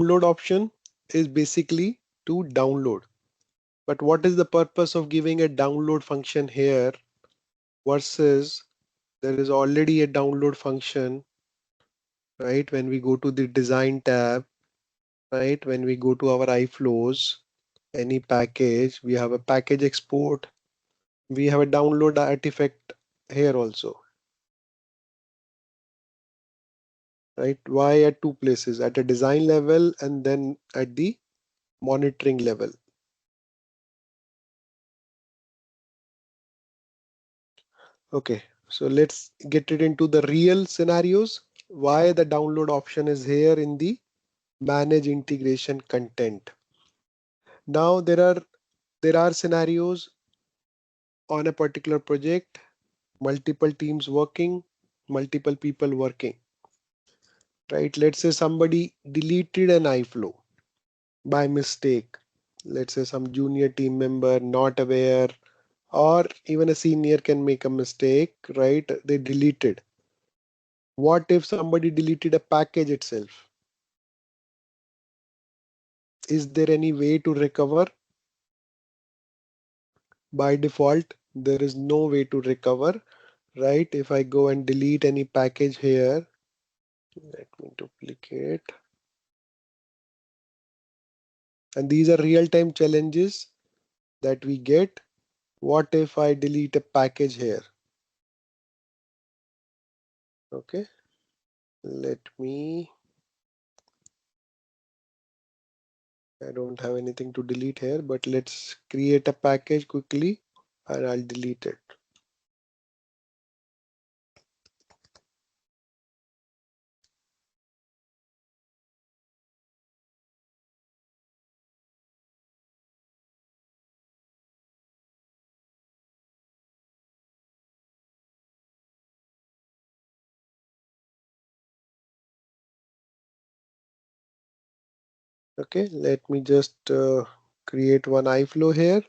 download option is basically to download. But what is the purpose of giving a download function here versus there is already a download function, right? When we go to the design tab, right? When we go to our Iflows, any package, we have a package export. We have a download artifact here also, right? Why at two places, at a design level and then at the monitoring level? Okay, so let's get it into the real scenarios. Why the download option is here in the manage integration content. Now there are scenarios on a particular project, multiple teams working, multiple people working, right? Let's say somebody deleted an iFlow by mistake. Let's say some junior team member not aware, or even a senior can make a mistake, right? They deleted. What if somebody deleted a package itself? Is there any way to recover? By default, there is no way to recover, right? If I go and delete any package here, let me duplicate. And these are real-time challenges that we get. What if I delete a package here? Okay, let me, I don't have anything to delete here, but let's create a package quickly and I'll delete it. Okay, let me just create one iFlow here.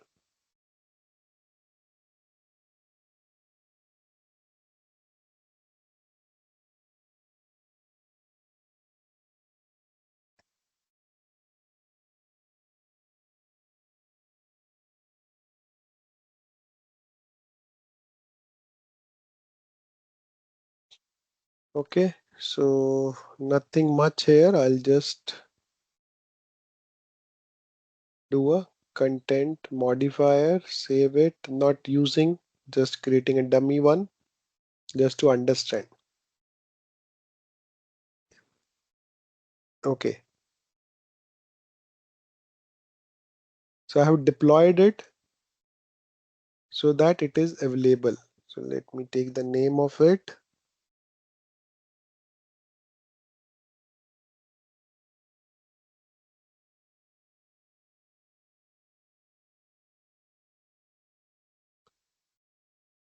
Okay, so nothing much here. I'll just do a content modifier, save it, not using, just creating a dummy one just to understand. Okay, so I have deployed it so that it is available. So let me take the name of it.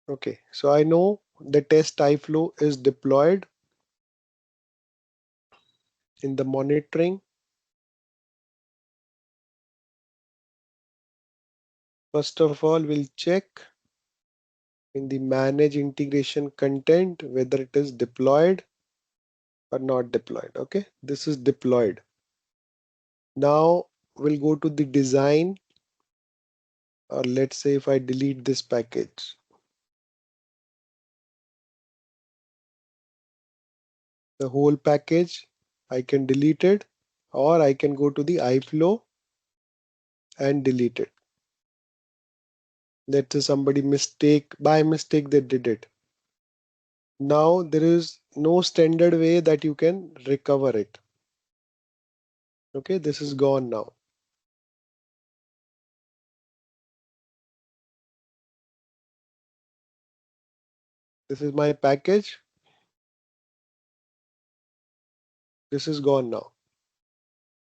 Okay, so I know the test iFlow is deployed in the monitoring. First of all, we'll check in the manage integration content whether it is deployed or not deployed. Okay, this is deployed. Now we'll go to the design, or let's say if I delete this package, the whole package, I can delete it, or I can go to the iFlow and delete it. Let's say somebody by mistake they did it. Now there is no standard way that you can recover it. Okay, this is gone now. This is my package. This is gone now.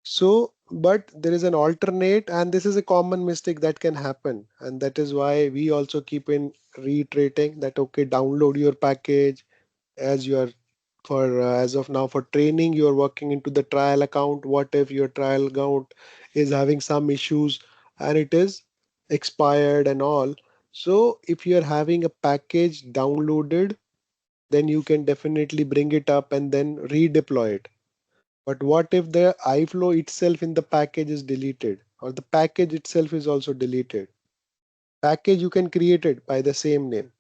So, but there is an alternate, and this is a common mistake that can happen. And that is why we also keep in reiterating that, okay, download your package as you are for as of now for training, you are working into the trial account. What if your trial account is having some issues and it is expired and all? So if you are having a package downloaded, then you can definitely bring it up and then redeploy it. But what if the iflow itself in the package is deleted, or the package itself is also deleted? Package you can create it by the same name.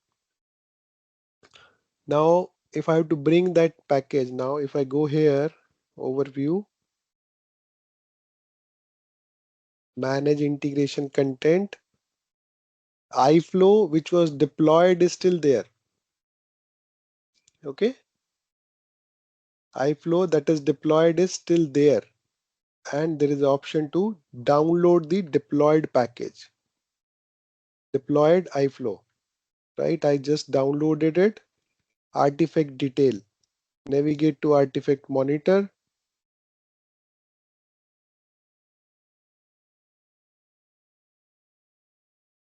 Now, if I have to bring that package, now if I go here, overview, manage integration content, Iflow, which was deployed, is still there. Okay, Iflow that is deployed is still there, and there is an option to download the deployed package, deployed Iflow. Right, I just downloaded it. Artifact detail. Navigate to artifact monitor.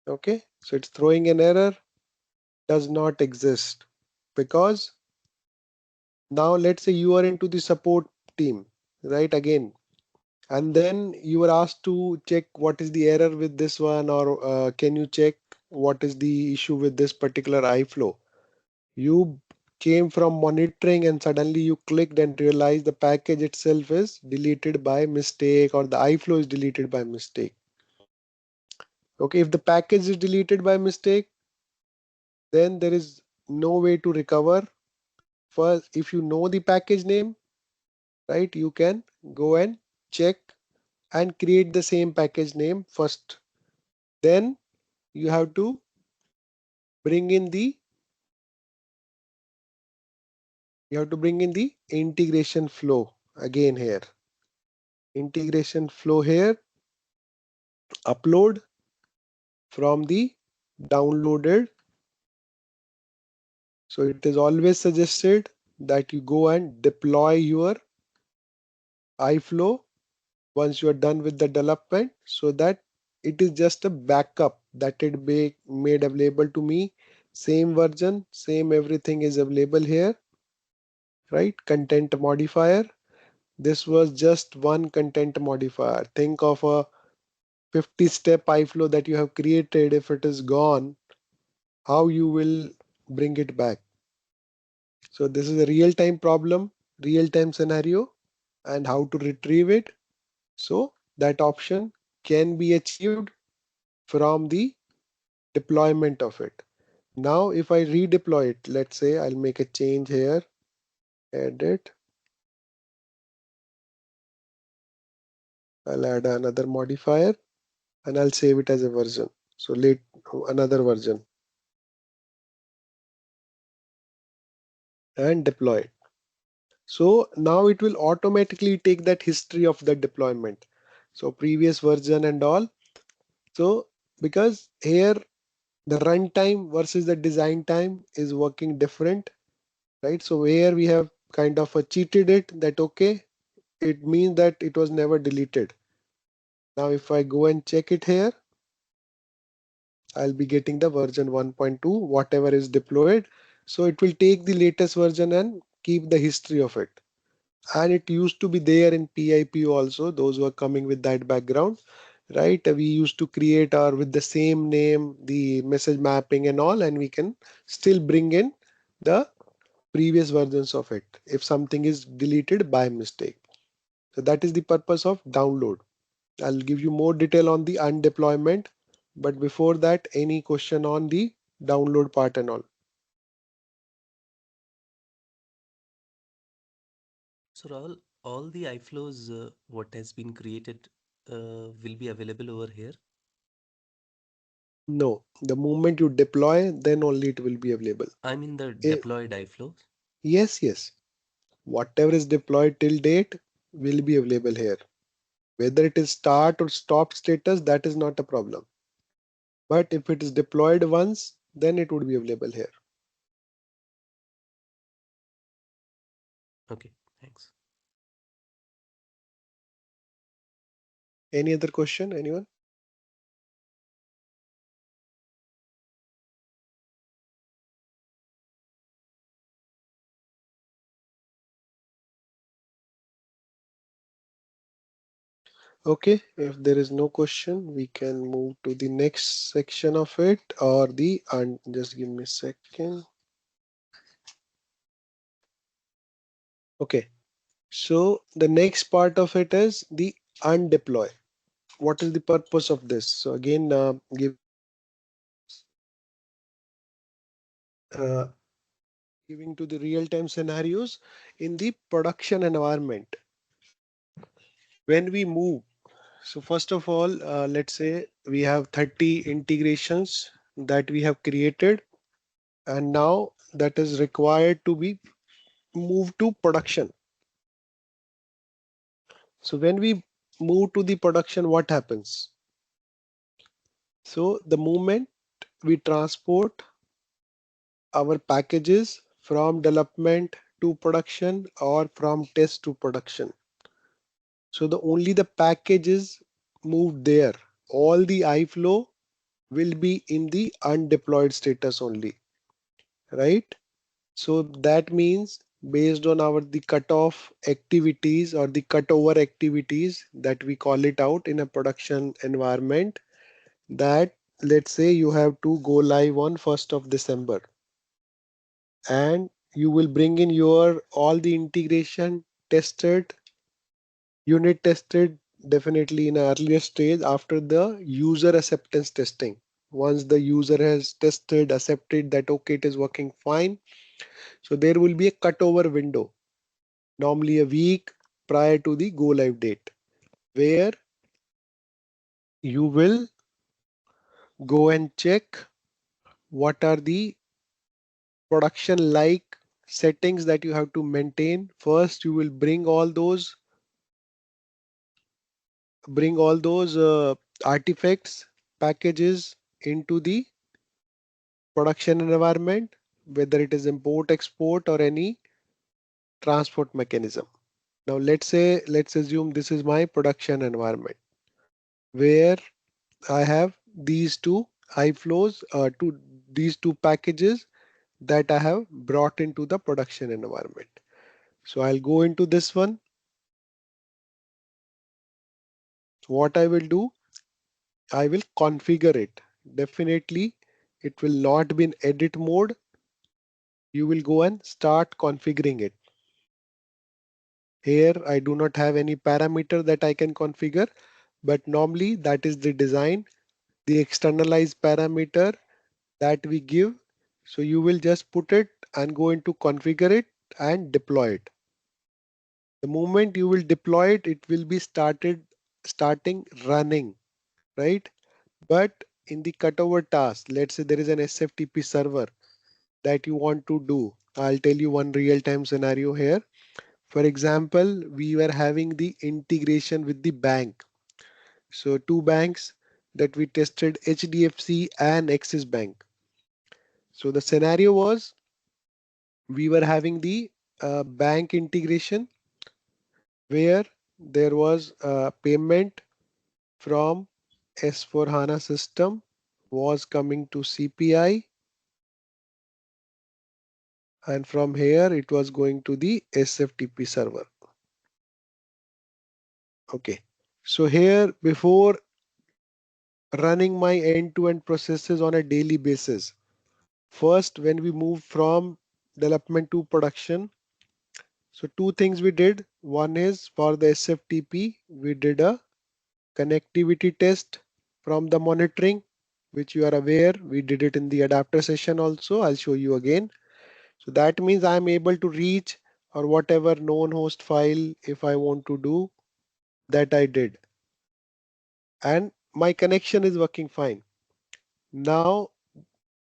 Okay, so it's throwing an error. Does not exist because now let's say you are into the support team, right? Again, and then you were asked to check what is the error with this one, or can you check what is the issue with this particular iflow. You came from monitoring and suddenly you clicked and realized the package itself is deleted by mistake, or the iflow is deleted by mistake. Okay, if the package is deleted by mistake, then there is no way to recover. First, if you know the package name, right, you can go and check and create the same package name first. Then you have to bring in the integration flow again here. Integration flow here, upload from the downloaded. So it is always suggested that you go and deploy your iflow once you are done with the development, so that it is just a backup that it be made available to me. Same version, same everything is available here, right? Content modifier. This was just one content modifier. Think of a 50-step iflow that you have created. If it is gone, how you will bring it back? So this is a real-time problem, real-time scenario, and how to retrieve it. So that option can be achieved from the deployment of it. Now, if I redeploy it, let's say I'll make a change here, edit, I'll add another modifier and I'll save it as a version. So let another version and deploy it. So now it will automatically take that history of the deployment. So previous version and all. So because here the runtime versus the design time is working different, right? So here we have kind of cheated it that okay, it means that it was never deleted. Now if I go and check it here, I'll be getting the version 1.2, whatever is deployed. So it will take the latest version and keep the history of it. And it used to be there in PIPO also, those who are coming with that background, right? We used to create our with the same name, the message mapping and all, and we can still bring in the previous versions of it if something is deleted by mistake. So that is the purpose of download. I'll give you more detail on the undeployment, but before that, any question on the download part and all? So all the iflows what has been created will be available over here. No, the moment you deploy, then only it will be available. I'm in the Eh, deployed iflows. yes, yes. Whatever is deployed till date will be available here. Whether it is start or stop status, that is not a problem. But if it is deployed once, then it would be available here. Okay, thanks. Any other question, anyone? Okay, if there is no question, we can move to the next section of it, or the, and just give me a second. Okay, So the next part of it is the undeploy. What is the purpose of this? So again, uh, giving to the real-time scenarios in the production environment. When we move, so first of all, let's say we have 30 integrations that we have created, and now that is required to be moved to production. So when we move to the production, what happens? So the moment we transport our packages from development to production or from test to production. So the only the packages moved there. All the iFlow will be in the undeployed status only, right? So that means based on our the cutoff activities or the cutover activities that we call it out in a production environment, that let's say you have to go live on 1st of December, and you will bring in your all the integration tested, unit tested definitely in an earlier stage after the user acceptance testing. Once the user has tested, accepted that okay, it is working fine, so there will be a cutover window, normally a week prior to the go live date, where you will go and check what are the production like settings that you have to maintain. First, you will bring all those artifacts, packages into the production environment, whether it is import, export, or any transport mechanism. Now, let's assume this is my production environment where I have these two iFlows, these two packages that I have brought into the production environment. So I'll go into this one. What I will do, I will configure it. Definitely, it will not be in edit mode. You will go and start configuring it. Here, I do not have any parameter that I can configure, but normally that is the design, the externalized parameter that we give. So you will just put it and go into configure it and deploy it. The moment you will deploy it, it will be starting running, right? But in the cutover task, let's say there is an SFTP server that you want to do. I'll tell you one real-time scenario here. For example, we were having the integration with the bank. So two banks that we tested, HDFC and Axis Bank. So the scenario was we were having the bank integration where there was a payment from S4 HANA system was coming to CPI, and from here it was going to the SFTP server. Okay. So here before running my end-to-end processes on a daily basis, first when we move from development to production, so two things we did. One is for the SFTP, we did a connectivity test from the monitoring, which you are aware, we did it in the adapter session also. I'll show you again. So that means I'm able to reach or whatever known host file if I want to do that I did. And my connection is working fine. Now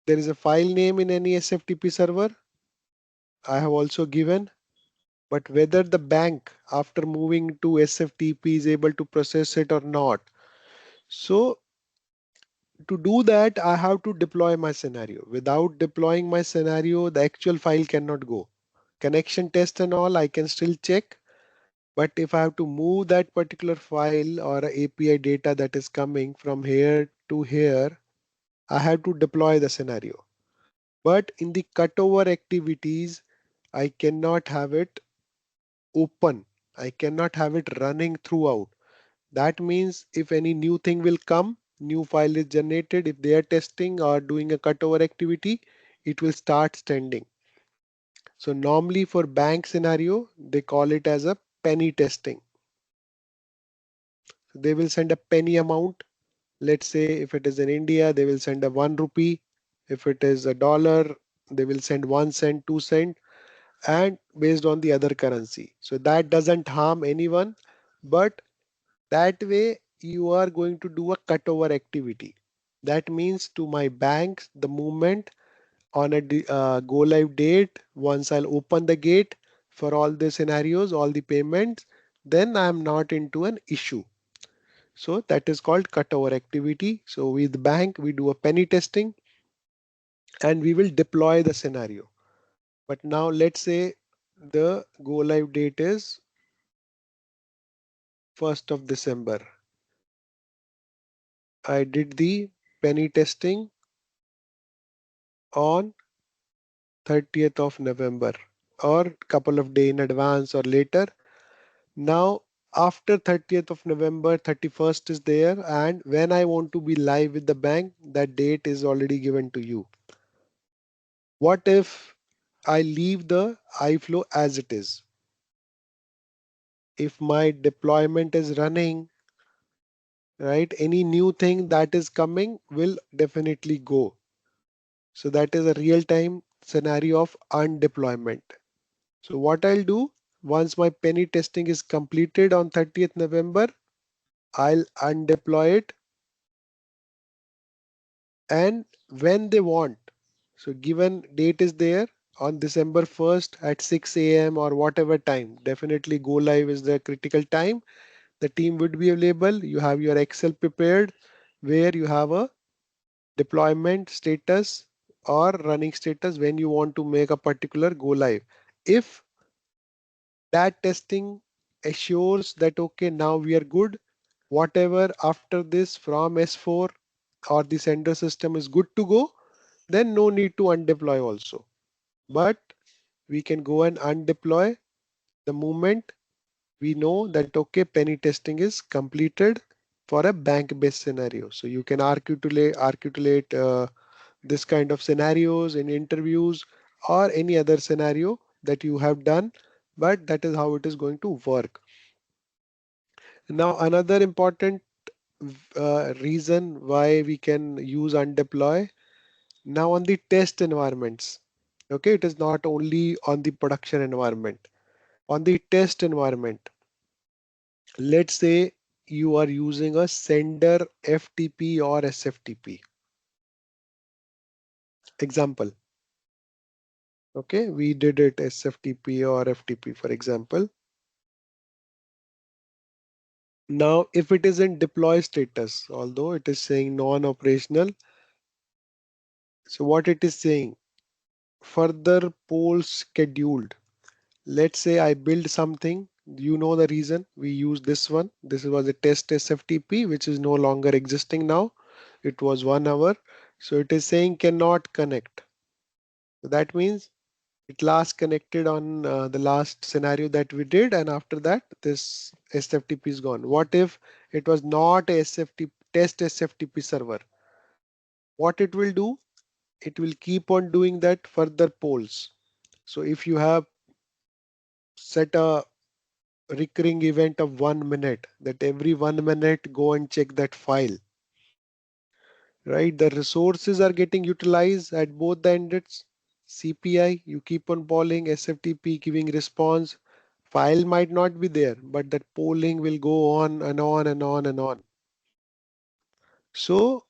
there is a file name in any SFTP server. I have also given, but whether the bank after moving to SFTP is able to process it or not. So to do that, I have to deploy my scenario. Without deploying my scenario, the actual file cannot go. Connection test and all, I can still check. But if I have to move that particular file or API data that is coming from here to here, I have to deploy the scenario. But in the cutover activities, I cannot have it open. I cannot have it running throughout. That means if any new thing will come, new file is generated, if they are testing or doing a cutover activity, it will start standing. So normally for bank scenario, they call it as a penny testing. They will send a penny amount. Let's say if it is in India, they will send a 1 rupee. If it is a dollar, they will send 1 cent, 2 cent, and based on the other currency. So that doesn't harm anyone, but that way you are going to do a cutover activity. That means to my banks, the moment on a go live date, once I'll open the gate for all the scenarios, all the payments, then I'm not into an issue. So that is called cutover activity. So with bank, we do a penny testing and we will deploy the scenario. But now let's say the go live date is 1st of December. I did the penny testing on 30th of November or couple of days in advance or later. Now after 30th of November, 31st is there, and when I want to be live with the bank, that date is already given to you. What if I leave the iFlow as it is? If my deployment is running, right, any new thing that is coming will definitely go. So that is a real-time scenario of undeployment. So what I'll do, once my penny testing is completed on 30th November, I'll undeploy it, and when they want. So given date is there on December 1st at 6 a.m. or whatever time, definitely go live is the critical time. The team would be available. You have your Excel prepared where you have a deployment status or running status when you want to make a particular go live. If that testing assures that okay, now we are good, whatever after this from S4 or the sender system is good to go, then no need to undeploy also. But we can go and undeploy the moment we know that okay, penny testing is completed for a bank-based scenario. So you can articulate this kind of scenarios in interviews or any other scenario that you have done, but that is how it is going to work. Now another important reason why we can use undeploy now on the test environments. Okay, it is not only on the production environment. On the test environment, let's say you are using a sender FTP or SFTP. Example. Okay, we did it SFTP or FTP for example. Now, if it is in deploy status, although it is saying non-operational, so what it is saying, further polls scheduled. Let's say I build something, you know the reason we use this one. This was a test SFTP, which is no longer existing now. It was 1 hour. So it is saying cannot connect. So that means it last connected on the last scenario that we did, and after that, this SFTP is gone. What if it was not a SFTP test SFTP server? What it will do? It will keep on doing that further polls. So if you have set a recurring event of 1 minute, that every 1 minute go and check that file, right? The resources are getting utilized at both the ends. CPI, you keep on polling, SFTP giving response. File might not be there, but that polling will go on and on and on and on. So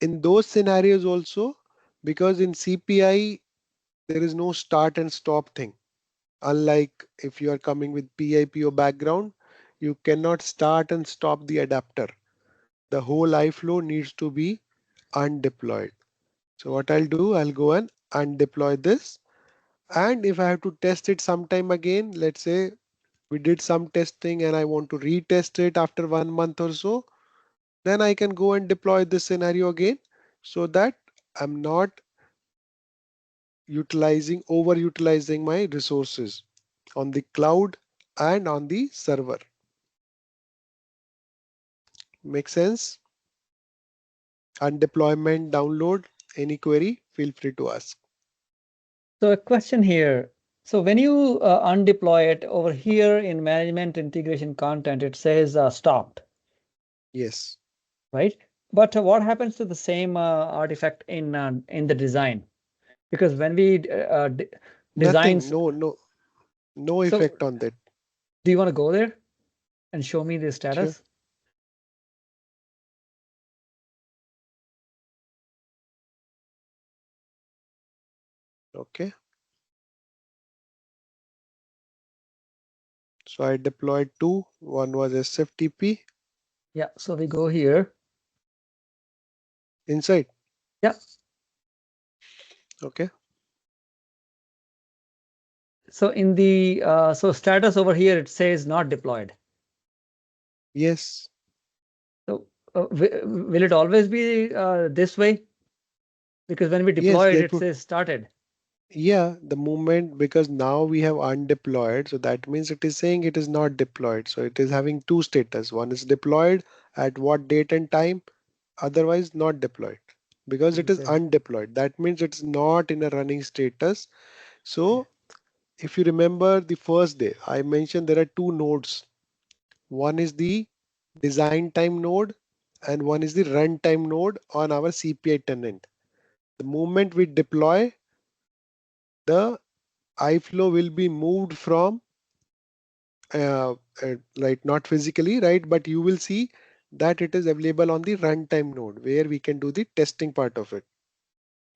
in those scenarios also, because in CPI, there is no start and stop thing. Unlike if you are coming with PIPO background, you cannot start and stop the adapter. The whole iFlow needs to be undeployed. So what I'll do, I'll go and undeploy this. And if I have to test it sometime again, let's say we did some testing and I want to retest it after 1 month or so, then I can go and deploy this scenario again so that I'm not overutilizing my resources on the cloud and on the server. Make sense? Undeployment, download, any query, feel free to ask. So a question here. So when you undeploy it over here in management integration content, it says stopped, Yes. right? But what happens to the same artifact in the design? Because when we Nothing. designs, No so effect on that. do you want to go there and show me the Sure. status? Okay. So I deployed two. One was SFTP Yeah, so we go here. inside. Yeah, Okay. so in the so status over here, it says not deployed. Yes. So will it always be this way? Because when we Yes. deploy it, That it would. says started. Yeah. The moment, because now we have undeployed. So that means it is saying it is not deployed. So it is having two status. One is deployed at what date and time. Otherwise not deployed. Because it is Okay. undeployed. That means it's not in a running status. Okay. So if you remember the first day, I mentioned there are two nodes. One is the design time node and one is the runtime node on our CPI tenant. The moment we deploy, the iFlow will be moved from like not physically, right? But you will see that it is available on the runtime node where we can do the testing part of it.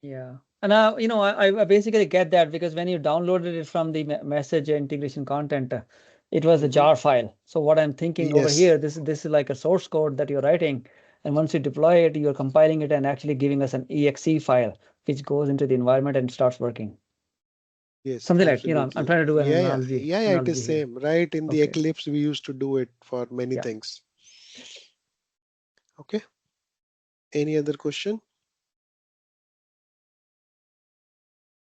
Yeah. And I basically get that because when you downloaded it from the message integration content, it was a Mhm. jar file. So what I'm thinking over Yes, here, this is like a source code that you're writing, and once you deploy it, you're compiling it and actually giving us an exe file, which goes into the environment and starts working. yes, Something like, I'm absolutely. trying to do an analogy Yeah, it is analogy here. same, right? In the Okay. Eclipse, we used to do it for many Yeah. things. Okay. Any other question?